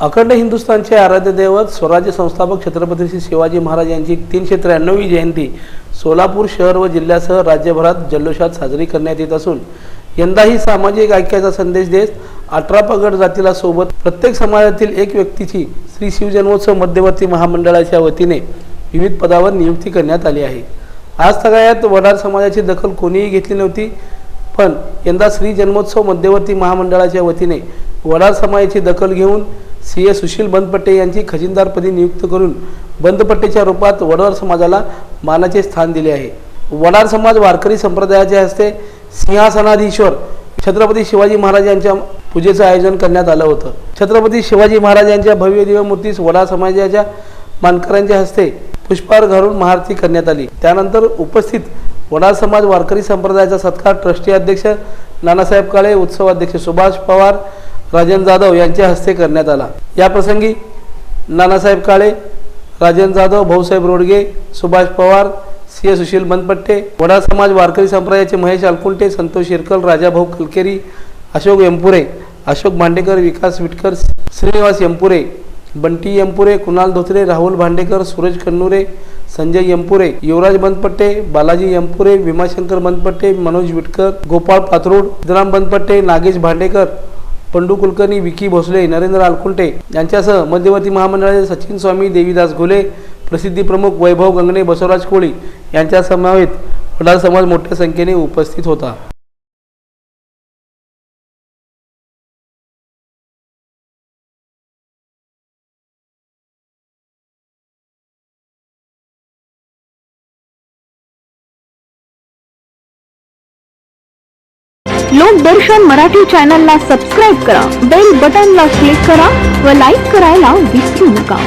अखंड हिंदुस्थानचे आराध्य दैवत स्वराज्य संस्थापक छत्रपती श्री शिवाजी महाराज यांची 393वी जयंती सोलापूर शहर व जिल्ह्यासह राज्यभरात जल्लोषात साजरी करण्यात येत असून यंदाही सामाजिक ऐक्याचा संदेश देत 18 पगड जातीला सोबत प्रत्येक समाजातील एक व्यक्तीची श्री शिवजन्मोत्सव मध्यवर्ती महामंडळाच्या वतीने विविध पदावर नियुक्ती करण्यात आली आहे। आज सगळ्यात वडार समाजाची दखल कोणीही घेतली नव्हती, पण यंदा श्री जन्मोत्सव मध्यवर्ती महामंडळाच्या वतीने वडार समाजाची दखल घेऊन सीए सुशील बंदपट्टे यांची खजिनदारपदी नियुक्त करून बंदपट्टेच्या रूपात वडार समाजाला मानाचे स्थान दिले आहे। वडार समाज वारकरी संप्रदायाच्या हस्ते सिंहासनाधीश्वर छत्रपती शिवाजी महाराज यांच्या पूजेचं आयोजन करण्यात आलं होतं। छत्रपती शिवाजी महाराज यांच्या भव्य दिव्य मूर्तीस वडार समाजाच्या मानकऱ्यांच्या हस्ते पुष्पहार घालून महाआरती करण्यात आली। त्यानंतर उपस्थित वडार समाज वारकरी संप्रदायाचा सत्कार ट्रस्टी अध्यक्ष नानासाहेब काळे, उत्सव अध्यक्ष सुभाष पवार, राजन जाधव यांच्या हस्ते करण्यात आला। या प्रसंगी नानासाहेब काळे, राजन जाधव, भाऊसाहेब रोडगे, सुभाष पवार, सीए सुशील बंदपट्टे, वडार समाज वारकरी संप्रदायाचे महेश अलकुंटे, संतोष शिरकल, राजाभाऊ कलकेरी, अशोक यंपुरे, अशोक भांडेकर, विकास विटकर, श्रीनिवास यंपुरे, बंटी यंपुरे, कुणाल धोत्रे, राहुल भांडेकर, सूरज कन्नुरे, संजय यंपुरे, युवराज बंदपट्टे, बालाजी यंपुरे, विमाशंकर बंदपट्टे, मनोज विटकर, गोपाळ पात्रोड, सिद्धराम बंदपट्टे, नागेश भांडेकर, पंडू कुलकर्णी, विकी भोसले, नरेंद्र अलकुंटे यांच्यासह मध्यवर्ती महामंडळाचे सचिन स्वामी, देवीदास घोले, प्रसिद्धी प्रमुख वैभव गंगणे, बसवराज कोळी यांच्या समवेत वडार समाज मोठ्या संख्येने उपस्थित होता। लोकदर्शन मराठी चॅनलला सबस्क्राइब करा, बेल बटनला क्लिक करा व लाईक करायला विसरू नका।